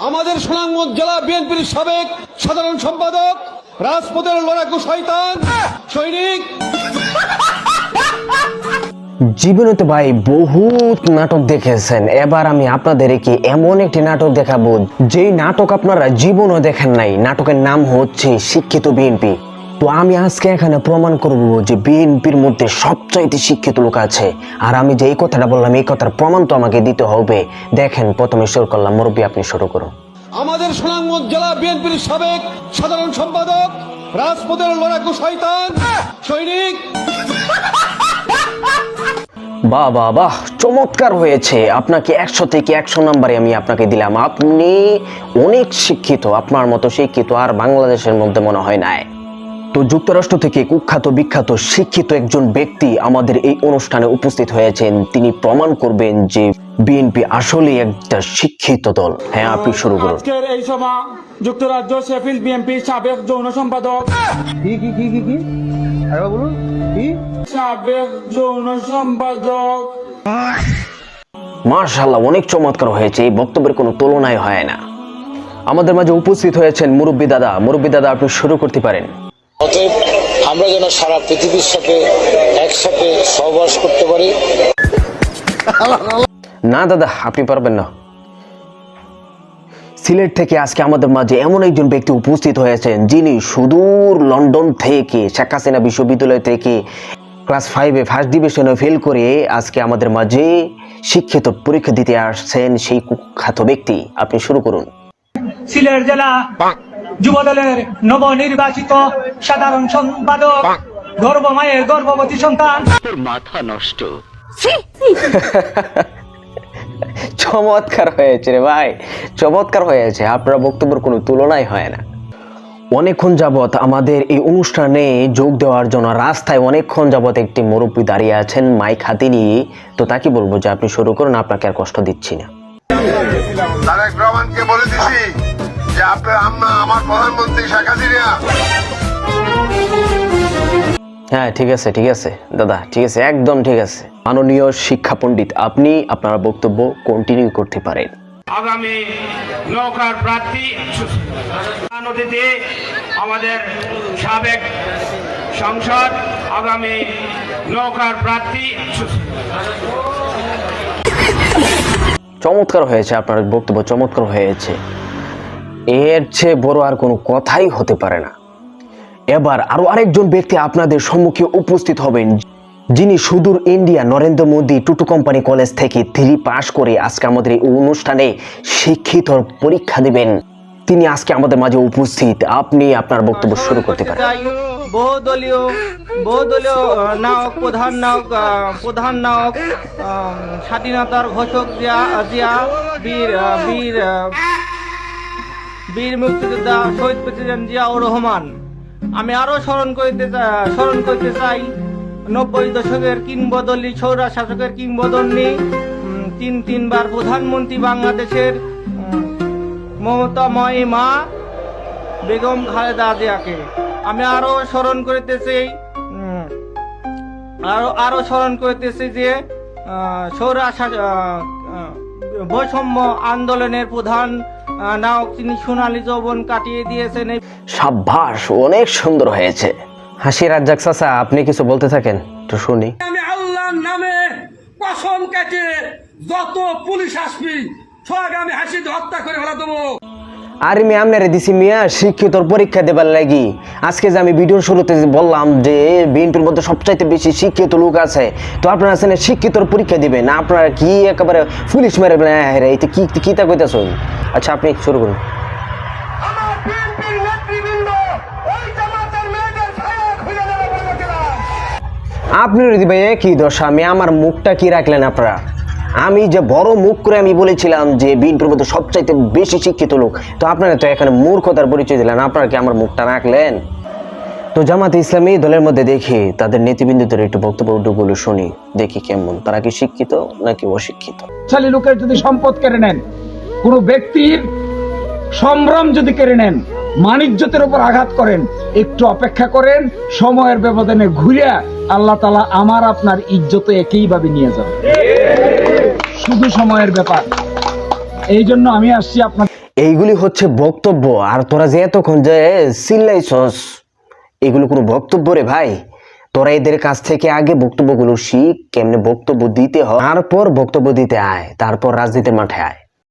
আমাদের সুনামগঞ্জ জেলা বিএনপির সাবেক সাধারণ সম্পাদক, রাজপথের লড়াকু শয়তান সৈনিক। জীবনে তো ভাই বহুত নাটক দেখেছেন, এবার আমি আপনাদেরকে এমন একটি নাটক দেখাবো যেই নাটক আপনারা জীবনও দেখেন নাই। নাটকের নাম হচ্ছে শিক্ষিত বিএনপি। তো আমি আজকে এখানে প্রমাণ করব যে বিএনপির মধ্যে সবচাইতে শিক্ষিত লোক আছে। আর আমি যে এই কথাটা বললাম, এই কথার প্রমাণ তো আমাকে দিতে হবে। দেখেন, প্রথমে শুরু করলাম, মুরব্বী আপনি শুরু করুন। আমাদের সুনামগঞ্জ জেলা বিএনপির সাবেক সাধারণ সম্পাদক, রাজপথের লড়াকু শয়তান সৈনিক। বাহ বাহ বাহ, চমৎকার হয়েছে। আপনাকে 100 থেকে 100 নাম্বারে আমি আপনাকে দিলাম। আপনি অনেক শিক্ষিত, আপনার মতো শিক্ষিত আর বাংলাদেশের মধ্যে মনে হয় নাই। তো যুক্তরাষ্ট্র থেকে কুখ্যাত বিখ্যাত শিক্ষিত একজন ব্যক্তি আমাদের এই অনুষ্ঠানে উপস্থিত হয়েছেন। তিনি প্রমাণ করবেন যে বিএনপি আসলে একটা শিক্ষিত দল। হ্যাঁ, আপনি শুরু করুন। আজকের এই সভা যুক্তরাজ্য শেফিল্ড বিএনপির সাবেক যৌন সম্পাদক সাবেক যৌন সম্পাদক মাশাআল্লাহ, অনেক চমৎকার হয়েছে। এই বক্তব্যের কোনো তুলনাই হয় না। আমাদের মাঝে উপস্থিত হয়েছেন মুরব্বী দাদা। মুরব্বী দাদা, আপনি শুরু করতে পারেন। অতএব আমরা যেন সারা পৃথিবীর সাথে একসাথে সহবাস করতে পারি। না দাদা, আপনি পারবেন না। সিলেট থেকে আজকে আমাদের মাঝে এমন একজন ব্যক্তি উপস্থিত হয়েছেন যিনি সুদূর লন্ডন থেকে শেখ হাসিনা বিশ্ববিদ্যালয় থেকে ক্লাস 5-এ ফার্স্ট ডিভিশনে ফেল করে আজকে আমাদের মাঝে শিক্ষিত পরীক্ষা দিতে আসছেন সেই কুখ্যাত ব্যক্তি। আপনি শুরু করুন। সিলেট জেলা যুবদলের নবনির্বাচিত সাধারণ সম্পাদক, গর্ভমায়ের গর্ভবতী সন্তান। মাথা নষ্ট। চমৎকার হয়েছে রে ভাই, চমৎকার হয়েছে। আপনার বক্তব্যের কোনো তুলনাই হয় না। অনেকক্ষণ যাবত আমাদের এই অনুষ্ঠানে যোগ দেওয়ার জন্য রাস্তায় অনেকক্ষণ যাবত একটি মুরব্বী দাঁড়িয়ে আছেন মাইক হাতে নিয়ে। তো তাকে বলবো যে আপনি শুরু করুন, আপনাকে আর কষ্ট দিচ্ছি না। তারেক রহমানকে বলে দিছি যে আপনার আম্মা আমার প্রধানমন্ত্রী শেখ হাসিনা। হ্যাঁ, ঠিক আছে ঠিক আছে দাদা, ঠিক আছে, একদম ঠিক আছে। মাননীয় শিক্ষা পণ্ডিত, আপনি আপনার বক্তব্য কন্টিনিউ করতে পারেন। আগামী নৌকার প্রার্থী নদীতে আমাদের সাবেক সংসদ, আগামী নৌকার প্রার্থী। চমৎকার হয়েছে আপনার বক্তব্য, চমৎকার হয়েছে। এর চেয়ে বড় আর কোনো কথাই হতে পারে না। এবার আরো আরেকজন ব্যক্তি আপনাদের সম্মুখে উপস্থিত হবেন যিনি সুদূর India Narendra Modi Tutu company college থেকে 3 পাস করে আজকে আমাদের এই অনুষ্ঠানে শিক্ষিত পরীক্ষা দিবেন। তিনি আজকে আমাদের মাঝে উপস্থিত। আপনি আপনার বক্তব্য শুরু করতে পারেন। বহুদলীয় নায়ক, প্রধান নায়ক, স্বাধীনতার ঘোষক জিয়া, বীর মুক্তিযোদ্ধা শহীদ প্রেসিডেন্ট জিয়াউর রহমান। আমি আরো স্মরণ করতে চাই 90 দশকের কিংবদন্তি সৌরা শাসকের কিংবদন্তি, তিনবার প্রধানমন্ত্রী বাংলাদেশের মমতাময়ী মা বেগম খালেদা জিয়াকে। আমি আরো স্মরণ করতেছি যে বৈষম্য আন্দোলনের প্রধান নায়ক, তিনি সোনালী যৌবন কাটিয়ে দিয়েছেন। সাব্বাস, অনেক সুন্দর হয়েছে। হাসি রাজ্জাক চাচা, আপনি কিছু বলতে থাকেন, একটু শুনি। আমি আল্লাহর নামে কসম কেটে যত পুলিশ আসবি সব আমি হাসি হত্যা করে ফেলা দেবো। আর আমি আপনারে দিছি মিয়া শিক্ষিত পরীক্ষা দেবার লাগি। আজকে যে আমি ভিডিওর শুরুতে বললাম যে বিএনপির মধ্যে সবচাইতে বেশি শিক্ষিত লোক আছে, তো আপনারা আছেন শিক্ষিতর পরীক্ষা দিবেন, আপনারা কি একেবারে পুলিশ মেরে এটা কি তা কইতাছেন? আচ্ছা, আপনি শুরু করুন। আপনি ভাই কি দশা, আমি আমার মুখটা কি রাখলেন আপনারা? আমি যে বড় মুখ করে আমি বলেছিলাম যে বিএনপির মধ্যে সবচাইতে বেশি শিক্ষিত লোক, তো আপনারা তো এখানে মূর্খতার পরিচয় দিলেন। আপনারা কি আমার মুখটা রাখলেন? তো জামাতে ইসলামী দলের মধ্যে দেখি তাদের নেতৃবৃন্দদের একটু বক্তব্যগুলো শুনি, দেখি কেমন, তারা কি শিক্ষিত নাকি অশিক্ষিত। শালী লোকের যদি সম্পদ কেড়ে নেন, কোন ব্যক্তির সম্ভ্রম যদি কেড়ে নেন, মানিজ্যতের উপর আঘাত করেন, একটু অপেক্ষা করেন, সময়ের ব্যবধানে ঘুরে আল্লাহ তাআলা আমার আপনার ইজ্জত একইভাবে নিয়ে যাবে। শুধু সময়ের ব্যাপার। এই জন্য আমি আসছি আপনার এইগুলি হচ্ছে বক্তব্য, আর তোরা যে এতক্ষণ যে চিল্লাইছস, এগুলো কোনো বক্তব্য রে ভাই? তোরা এদের কাছ থেকে আগে বক্তব্যগুলো শিখ, কেমনে বক্তব্য দিতে হয়, তারপর বক্তব্য দিতে আয়, তারপর রাজনীতির মাঠে আয়।